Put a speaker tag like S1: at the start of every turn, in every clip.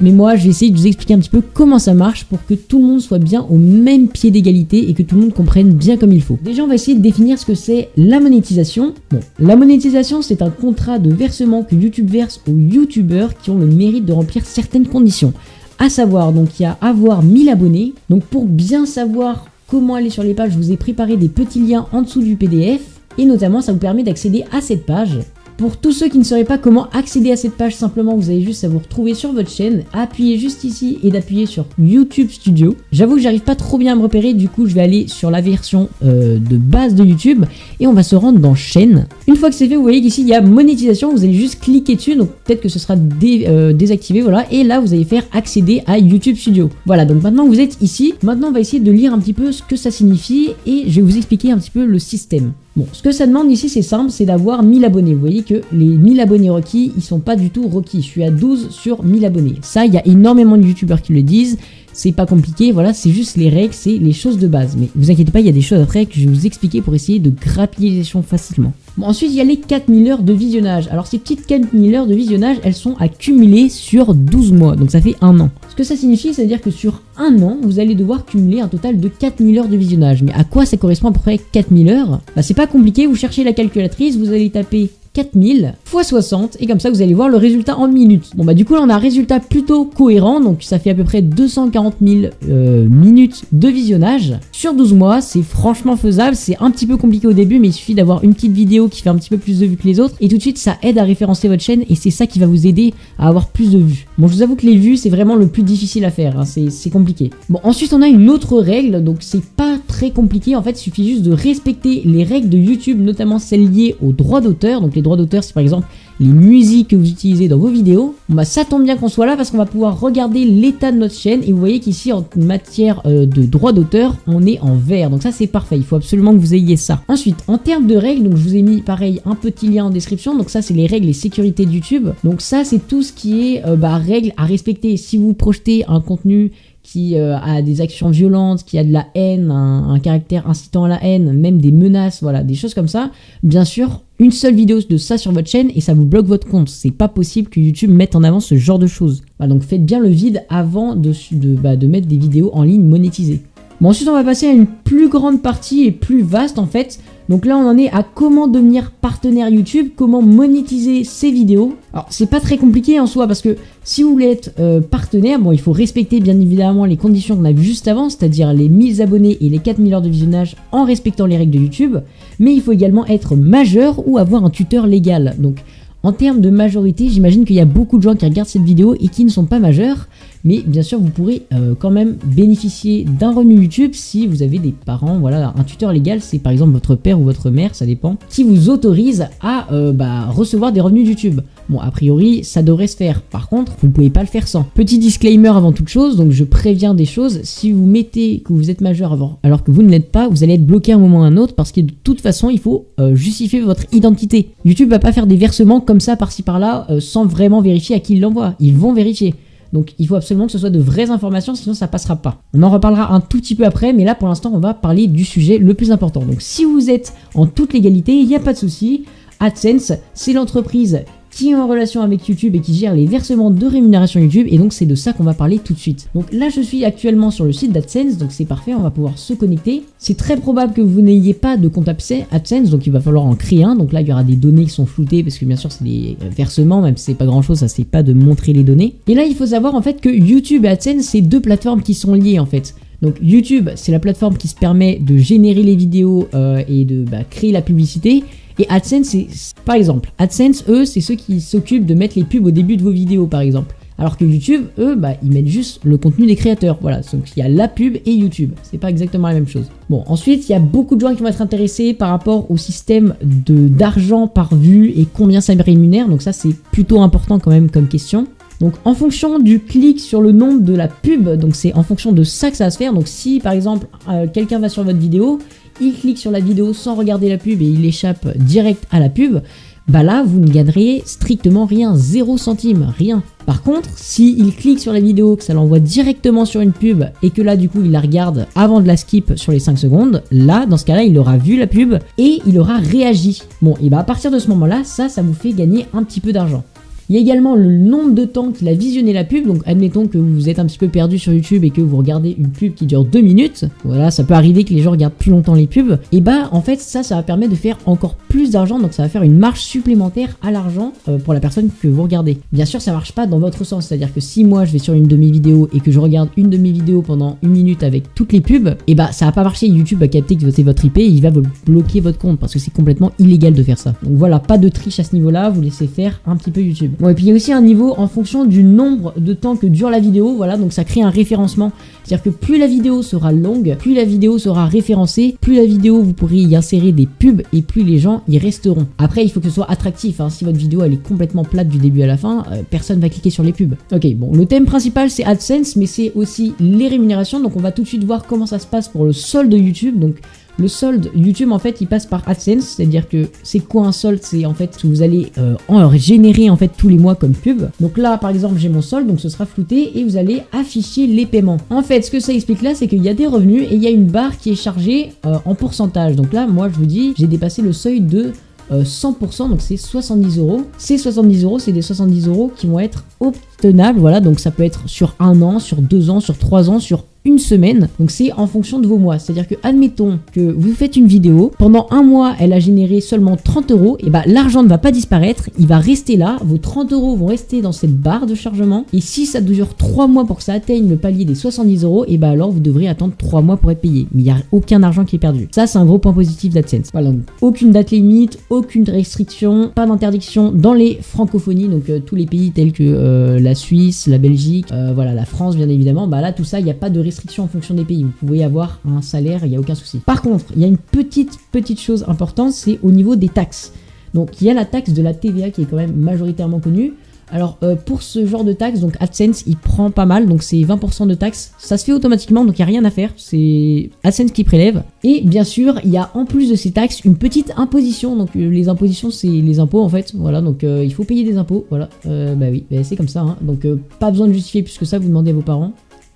S1: Mais moi, je vais essayer de vous expliquer un petit peu comment ça marche pour que tout le monde soit bien au même pied d'égalité et que tout le monde comprenne bien comme il faut. Déjà, on va essayer de définir ce que c'est la monétisation. Bon, la monétisation, c'est un contrat de versement que YouTube verse aux YouTubeurs qui ont le mérite de remplir certaines conditions. À savoir, donc il y a avoir 1000 abonnés. Donc pour bien savoir comment aller sur les pages, je vous ai préparé des petits liens en dessous du PDF. Et notamment, ça vous permet d'accéder à cette page. Pour tous ceux qui ne sauraient pas comment accéder à cette page, simplement vous avez juste à vous retrouver sur votre chaîne, appuyer juste ici et d'appuyer sur YouTube Studio. J'avoue que j'arrive pas trop bien à me repérer, du coup je vais aller sur la version de base de YouTube et on va se rendre dans chaîne. Une fois que c'est fait, vous voyez qu'ici il y a monétisation, vous allez juste cliquer dessus, donc peut-être que ce sera désactivé, voilà, et là vous allez faire accéder à YouTube Studio. Voilà, donc maintenant que vous êtes ici, maintenant on va essayer de lire un petit peu ce que ça signifie et je vais vous expliquer un petit peu le système. Bon, ce que ça demande ici, c'est simple, c'est d'avoir 1000 abonnés. Vous voyez que les 1000 abonnés requis, ils sont pas du tout requis. Je suis à 12 sur 1000 abonnés. Ça, il y a énormément de youtubeurs qui le disent. C'est pas compliqué, voilà, c'est juste les règles, c'est les choses de base. Mais vous inquiétez pas, il y a des choses après que je vais vous expliquer pour essayer de grappiller les échelons facilement. Bon, ensuite, il y a les 4000 heures de visionnage. Alors, ces petites 4000 heures de visionnage, elles sont accumulées sur 12 mois. Donc, ça fait un an. Ce que ça signifie, ça veut dire que sur un an, vous allez devoir cumuler un total de 4000 heures de visionnage. Mais à quoi ça correspond à peu près 4000 heures? Bah, c'est pas compliqué, vous cherchez la calculatrice, vous allez taper 4000 x 60 et comme ça vous allez voir le résultat en minutes. Bon bah du coup là on a un résultat plutôt cohérent, donc ça fait à peu près 240 000 minutes de visionnage sur 12 mois. C'est franchement faisable, c'est un petit peu compliqué au début mais il suffit d'avoir une petite vidéo qui fait un petit peu plus de vues que les autres et tout de suite ça aide à référencer votre chaîne et c'est ça qui va vous aider à avoir plus de vues. Bon, je vous avoue que les vues c'est vraiment le plus difficile à faire, hein. C'est compliqué. Bon, ensuite on a une autre règle, donc c'est pas très compliqué en fait, il suffit juste de respecter les règles de YouTube, notamment celles liées aux droits d'auteur. Donc les droits d'auteur, c'est par exemple les musiques que vous utilisez dans vos vidéos. Bon bah ça tombe bien qu'on soit là parce qu'on va pouvoir regarder l'état de notre chaîne et vous voyez qu'ici en matière de droits d'auteur, on est en vert. Donc ça c'est parfait, il faut absolument que vous ayez ça. Ensuite, en termes de règles, donc je vous ai mis pareil un petit lien en description. Donc ça c'est les règles et sécurité de YouTube. Donc ça c'est tout ce qui est règles à respecter. Si vous projetez un contenu qui a des actions violentes, qui a de la haine, un caractère incitant à la haine, même des menaces, voilà, des choses comme ça, bien sûr, une seule vidéo de ça sur votre chaîne et ça vous bloque votre compte. C'est pas possible que YouTube mette en avant ce genre de choses. Voilà, donc faites bien le vide avant de mettre des vidéos en ligne monétisées. Bon, ensuite on va passer à une plus grande partie et plus vaste en fait. Donc là on en est à comment devenir partenaire YouTube, comment monétiser ses vidéos. Alors c'est pas très compliqué en soi parce que si vous voulez être partenaire, bon il faut respecter bien évidemment les conditions qu'on a vues juste avant, c'est-à-dire les 1000 abonnés et les 4000 heures de visionnage en respectant les règles de YouTube. Mais il faut également être majeur ou avoir un tuteur légal. Donc en termes de majorité, j'imagine qu'il y a beaucoup de gens qui regardent cette vidéo et qui ne sont pas majeurs. Mais bien sûr, vous pourrez quand même bénéficier d'un revenu YouTube si vous avez des parents, voilà, un tuteur légal, c'est par exemple votre père ou votre mère, ça dépend, qui vous autorise à recevoir des revenus YouTube. Bon, a priori, ça devrait se faire. Par contre, vous ne pouvez pas le faire sans. Petit disclaimer avant toute chose, donc je préviens des choses. Si vous mettez que vous êtes majeur alors que vous ne l'êtes pas, vous allez être bloqué à un moment ou à un autre parce que de toute façon, il faut justifier votre identité. YouTube va pas faire des versements comme ça, par-ci par-là, sans vraiment vérifier à qui il l'envoie. Ils vont vérifier. Donc il faut absolument que ce soit de vraies informations, sinon ça passera pas. On en reparlera un tout petit peu après, mais là pour l'instant on va parler du sujet le plus important. Donc si vous êtes en toute légalité, il n'y a pas de souci. AdSense, c'est l'entreprise qui est en relation avec YouTube et qui gère les versements de rémunération YouTube, et donc c'est de ça qu'on va parler tout de suite. Donc là je suis actuellement sur le site d'AdSense, donc c'est parfait, on va pouvoir se connecter. C'est très probable que vous n'ayez pas de compte AdSense, donc il va falloir en créer un. Donc là il y aura des données qui sont floutées parce que bien sûr c'est des versements, même si c'est pas grand chose, ça c'est pas de montrer les données. Et là il faut savoir en fait que YouTube et AdSense c'est deux plateformes qui sont liées en fait. Donc YouTube c'est la plateforme qui se permet de générer les vidéos et de créer la publicité. Et AdSense, c'est par exemple, AdSense, eux, c'est ceux qui s'occupent de mettre les pubs au début de vos vidéos, par exemple. Alors que YouTube, eux, ils mettent juste le contenu des créateurs. Voilà, donc il y a la pub et YouTube. C'est pas exactement la même chose. Bon, ensuite, il y a beaucoup de gens qui vont être intéressés par rapport au système d'argent par vue et combien ça rémunère. Donc ça, c'est plutôt important quand même comme question. Donc en fonction du clic sur le nombre de la pub, donc c'est en fonction de ça que ça va se faire. Donc si par exemple quelqu'un va sur votre vidéo, il clique sur la vidéo sans regarder la pub et il échappe direct à la pub, bah là vous ne gagnerez strictement rien, 0 centime, rien. Par contre, s'il clique sur la vidéo, que ça l'envoie directement sur une pub et que là du coup il la regarde avant de la skip sur les 5 secondes, là dans ce cas là il aura vu la pub et il aura réagi. Bon, et bah à partir de ce moment là, ça vous fait gagner un petit peu d'argent. Il y a également le nombre de temps qu'il a visionné la pub. Donc admettons que vous êtes un petit peu perdu sur YouTube et que vous regardez une pub qui dure 2 minutes. Voilà, ça peut arriver que les gens regardent plus longtemps les pubs. Et bah en fait ça va permettre de faire encore plus d'argent. Donc ça va faire une marge supplémentaire à l'argent pour la personne que vous regardez. Bien sûr ça marche pas dans votre sens. C'est-à-dire que si moi je vais sur une de mes vidéos et que je regarde une de mes vidéos pendant 1 minute avec toutes les pubs, et bah ça va pas marcher. YouTube va capter que c'est votre IP et il va vous bloquer votre compte parce que c'est complètement illégal de faire ça. Donc voilà, pas de triche à ce niveau-là, vous laissez faire un petit peu YouTube. Bon, et puis il y a aussi un niveau en fonction du nombre de temps que dure la vidéo, voilà, donc ça crée un référencement. C'est-à-dire que plus la vidéo sera longue, plus la vidéo sera référencée, plus la vidéo vous pourrez y insérer des pubs et plus les gens y resteront. Après, il faut que ce soit attractif, hein. Si votre vidéo elle est complètement plate du début à la fin, personne va cliquer sur les pubs. Ok, bon, le thème principal c'est AdSense, mais c'est aussi les rémunérations, donc on va tout de suite voir comment ça se passe pour le solde YouTube. Donc le solde YouTube en fait il passe par AdSense, c'est-à-dire que c'est quoi un solde? C'est en fait que vous allez générer en fait tous les mois comme pub. Donc là par exemple j'ai mon solde, donc ce sera flouté et vous allez afficher les paiements. En fait ce que ça explique là c'est qu'il y a des revenus et il y a une barre qui est chargée en pourcentage. Donc là moi je vous dis j'ai dépassé le seuil de 100%, donc c'est 70 euros. Ces 70 euros, c'est des 70 euros qui vont être obtenables, voilà, donc ça peut être sur 1 an, sur 2 ans, sur 3 ans, sur une semaine, donc c'est en fonction de vos mois. C'est-à-dire que admettons que vous faites une vidéo, pendant 1 mois elle a généré seulement 30 euros, et bah l'argent ne va pas disparaître, il va rester là, vos 30 euros vont rester dans cette barre de chargement, et si ça dure 3 mois pour que ça atteigne le palier des 70 euros, et bah alors vous devrez attendre 3 mois pour être payé, mais il n'y a aucun argent qui est perdu. Ça c'est un gros point positif d'AdSense. Voilà, donc aucune date limite, aucune restriction, pas d'interdiction dans les francophonies, donc tous les pays tels que la Suisse, la Belgique, voilà, la France bien évidemment, bah là tout ça il n'y a pas de restriction en fonction des pays, vous pouvez avoir un salaire, il n'y a aucun souci. Par contre, il y a une petite chose importante, c'est au niveau des taxes. Donc il y a la taxe de la TVA qui est quand même majoritairement connue. Alors pour ce genre de taxe, donc AdSense il prend pas mal, donc c'est 20% de taxes, ça se fait automatiquement, donc il n'y a rien à faire, c'est AdSense qui prélève. Et bien sûr il y a en plus de ces taxes une petite imposition, donc les impositions c'est les impôts en fait, voilà, donc il faut payer des impôts, voilà, bah oui, bah, c'est comme ça, hein. Donc pas besoin de justifier plus que ça, vous demandez à vos parents.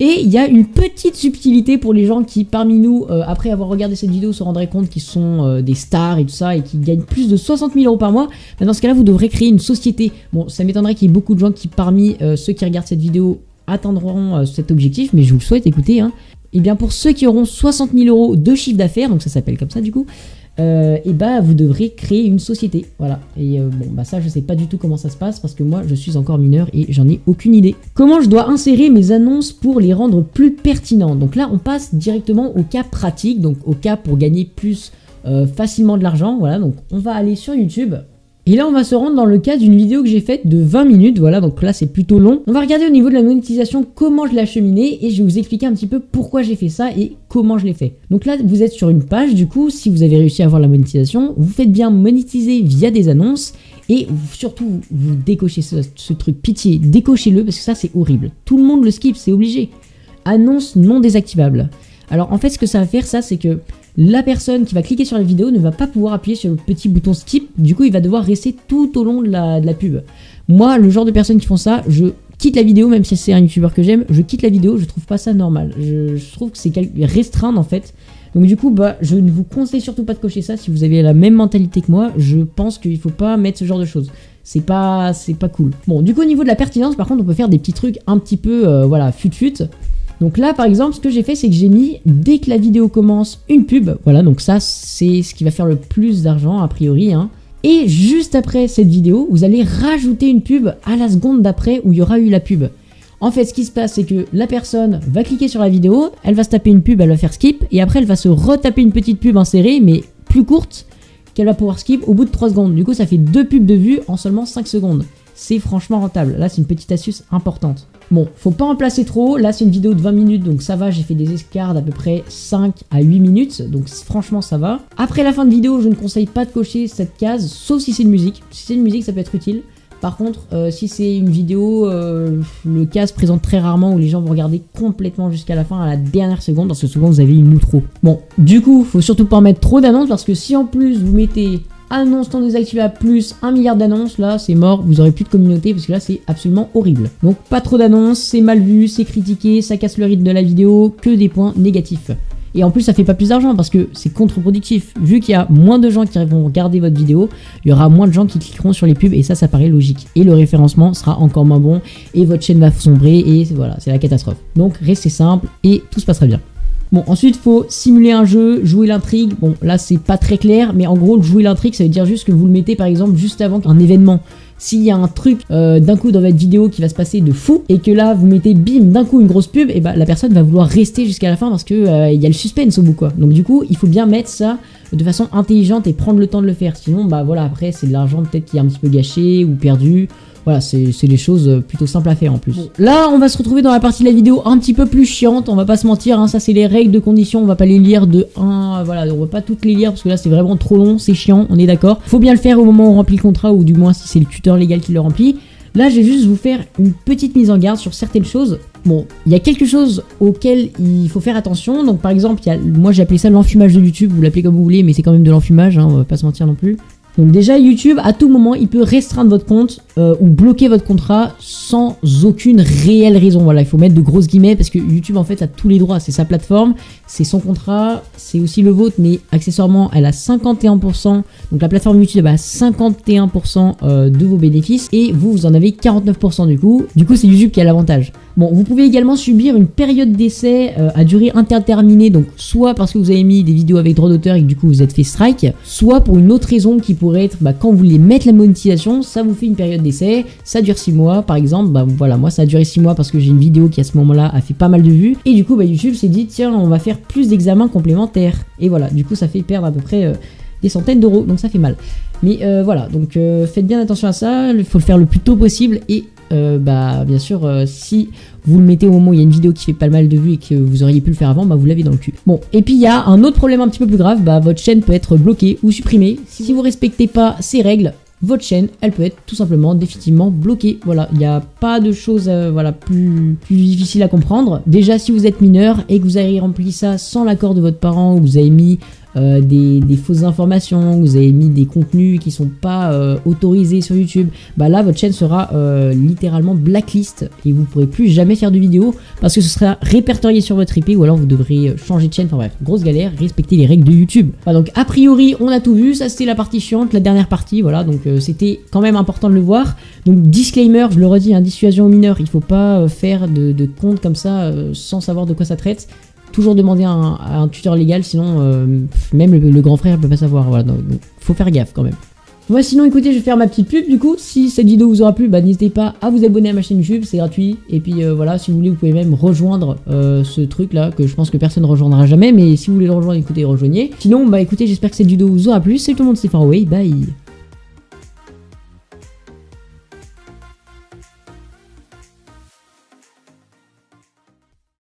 S1: Et il y a une petite subtilité pour les gens qui, parmi nous, après avoir regardé cette vidéo, se rendraient compte qu'ils sont des stars et tout ça, et qui gagnent plus de 60 000 euros par mois. Mais dans ce cas-là, vous devrez créer une société. Bon, ça m'étonnerait qu'il y ait beaucoup de gens qui, parmi ceux qui regardent cette vidéo, atteindront cet objectif, mais je vous le souhaite, écoutez, hein. Et bien pour ceux qui auront 60 000 euros de chiffre d'affaires, donc ça s'appelle comme ça du coup, et bah vous devrez créer une société, voilà. Et bon bah ça je sais pas du tout comment ça se passe parce que moi je suis encore mineur et j'en ai aucune idée. Comment je dois insérer mes annonces pour les rendre plus pertinents? Donc là on passe directement au cas pratique, donc au cas pour gagner plus facilement de l'argent, voilà. Donc on va aller sur YouTube. Et là on va se rendre dans le cas d'une vidéo que j'ai faite de 20 minutes, voilà, donc là c'est plutôt long. On va regarder au niveau de la monétisation comment je l'ai acheminé et je vais vous expliquer un petit peu pourquoi j'ai fait ça et comment je l'ai fait. Donc là vous êtes sur une page, du coup si vous avez réussi à avoir la monétisation, vous faites bien monétiser via des annonces et surtout vous décochez ce truc, pitié, décochez-le parce que ça c'est horrible. Tout le monde le skip, c'est obligé. Annonce non désactivable. Alors en fait ce que ça va faire ça c'est que la personne qui va cliquer sur la vidéo ne va pas pouvoir appuyer sur le petit bouton skip, du coup il va devoir rester tout au long de la pub. Moi, le genre de personnes qui font ça, je quitte la vidéo, même si c'est un youtubeur que j'aime, je quitte la vidéo, je trouve pas ça normal. Je trouve que c'est restreindre en fait. Donc du coup, bah, je ne vous conseille surtout pas de cocher ça si vous avez la même mentalité que moi, je pense qu'il faut pas mettre ce genre de choses. C'est pas cool. Bon, du coup au niveau de la pertinence, par contre, on peut faire des petits trucs un petit peu, voilà, fut-fut. Donc là par exemple ce que j'ai fait c'est que j'ai mis dès que la vidéo commence une pub, voilà, donc ça c'est ce qui va faire le plus d'argent a priori, hein. Et juste après cette vidéo vous allez rajouter une pub à la seconde d'après où il y aura eu la pub. En fait ce qui se passe c'est que la personne va cliquer sur la vidéo, elle va se taper une pub, elle va faire skip et après elle va se retaper une petite pub insérée mais plus courte qu'elle va pouvoir skip au bout de 3 secondes. Du coup ça fait 2 pubs de vue en seulement 5 secondes. C'est franchement rentable, là c'est une petite astuce importante. Bon, faut pas en placer trop, là c'est une vidéo de 20 minutes donc ça va, j'ai fait des escarres d'à peu près 5 à 8 minutes, donc franchement ça va. Après la fin de vidéo, je ne conseille pas de cocher cette case, sauf si c'est une musique. Si c'est une musique ça peut être utile. Par contre, si c'est une vidéo, le cas se présente très rarement où les gens vont regarder complètement jusqu'à la fin, à la dernière seconde, parce que souvent vous avez une outro. Bon, du coup, faut surtout pas en mettre trop d'annonces, parce que si en plus vous mettez annonce non désactivable plus 1 milliard d'annonces, là c'est mort, vous aurez plus de communauté parce que là c'est absolument horrible. Donc pas trop d'annonces, c'est mal vu, c'est critiqué, ça casse le rythme de la vidéo, que des points négatifs. Et en plus, ça fait pas plus d'argent parce que c'est contre-productif. Vu qu'il y a moins de gens qui vont regarder votre vidéo, il y aura moins de gens qui cliqueront sur les pubs et ça paraît logique. Et le référencement sera encore moins bon et votre chaîne va sombrer et voilà, c'est la catastrophe. Donc restez simple et tout se passera bien. Bon, ensuite, faut simuler un jeu, jouer l'intrigue. Bon, là, c'est pas très clair, mais en gros, jouer l'intrigue, ça veut dire juste que vous le mettez, par exemple, juste avant un événement. S'il y a un truc d'un coup dans votre vidéo qui va se passer de fou, et que là, vous mettez, bim, d'un coup, une grosse pub, et bah, la personne va vouloir rester jusqu'à la fin parce que il y a le suspense au bout, quoi. Donc, du coup, il faut bien mettre ça de façon intelligente et prendre le temps de le faire. Sinon, bah voilà, après, c'est de l'argent peut-être qui est un petit peu gâché ou perdu. Voilà, c'est des choses plutôt simples à faire en plus. Bon, là, on va se retrouver dans la partie de la vidéo un petit peu plus chiante, on va pas se mentir, hein, ça c'est les règles de conditions, on va pas les lire de 1, voilà, on va pas toutes les lire parce que là c'est vraiment trop long, c'est chiant, on est d'accord. Faut bien le faire au moment où on remplit le contrat ou du moins si c'est le tuteur légal qui le remplit. Là, je vais juste vous faire une petite mise en garde sur certaines choses. Bon, il y a quelque chose auquel il faut faire attention. Donc par exemple, moi j'ai appelé ça l'enfumage de YouTube, vous l'appelez comme vous voulez, mais c'est quand même de l'enfumage, hein, on va pas se mentir non plus. Donc déjà YouTube, à tout moment, il peut restreindre votre compte ou bloquer votre contrat sans aucune réelle raison. Voilà, il faut mettre de grosses guillemets parce que YouTube en fait a tous les droits, c'est sa plateforme, c'est son contrat, c'est aussi le vôtre, mais accessoirement elle a 51%, donc la plateforme YouTube a 51% de vos bénéfices et vous en avez 49% du coup. Du coup c'est YouTube qui a l'avantage. Bon, vous pouvez également subir une période d'essai à durée indéterminée, donc soit parce que vous avez mis des vidéos avec droit d'auteur et que du coup vous êtes fait strike, soit pour une autre raison qui pourrait être quand vous voulez mettre la monétisation, ça vous fait une période d'essai, ça dure 6 mois par exemple, voilà, moi ça a duré 6 mois parce que j'ai une vidéo qui à ce moment-là a fait pas mal de vues, et du coup YouTube s'est dit tiens on va faire plus d'examens complémentaires, et voilà, du coup ça fait perdre à peu près des centaines d'euros, donc ça fait mal. Mais voilà, donc faites bien attention à ça, il faut le faire le plus tôt possible, et bien sûr si vous le mettez au moment où il y a une vidéo qui fait pas mal de vues et que vous auriez pu le faire avant, vous l'avez dans le cul. Bon, et puis il y a un autre problème un petit peu plus grave, votre chaîne peut être bloquée ou supprimée. Si vous respectez pas ces règles, votre chaîne, elle peut être tout simplement définitivement bloquée. Voilà, il n'y a pas de choses plus difficiles à comprendre. Déjà, si vous êtes mineur et que vous avez rempli ça sans l'accord de votre parent, ou vous avez mis des fausses informations, vous avez mis des contenus qui sont pas autorisés sur YouTube, là votre chaîne sera littéralement blacklist et vous pourrez plus jamais faire de vidéos parce que ce sera répertorié sur votre IP ou alors vous devrez changer de chaîne. Enfin bref, grosse galère, respecter les règles de YouTube. Donc a priori on a tout vu, ça c'était la partie chiante, la dernière partie, voilà, donc c'était quand même important de le voir. Donc disclaimer, je le redis, dissuasion aux mineurs, il faut pas faire de compte comme ça sans savoir de quoi ça traite. Toujours demander à un tuteur légal, sinon même le grand frère ne peut pas savoir. Voilà, donc faut faire gaffe quand même. Moi sinon écoutez, je vais faire ma petite pub du coup. Si cette vidéo vous aura plu, n'hésitez pas à vous abonner à ma chaîne YouTube, c'est gratuit. Et puis voilà, si vous voulez, vous pouvez même rejoindre ce truc là, que je pense que personne ne rejoindra jamais. Mais si vous voulez le rejoindre, écoutez, rejoignez. Sinon, écoutez, j'espère que cette vidéo vous aura plu. C'est tout le monde, c'est Faraway, bye.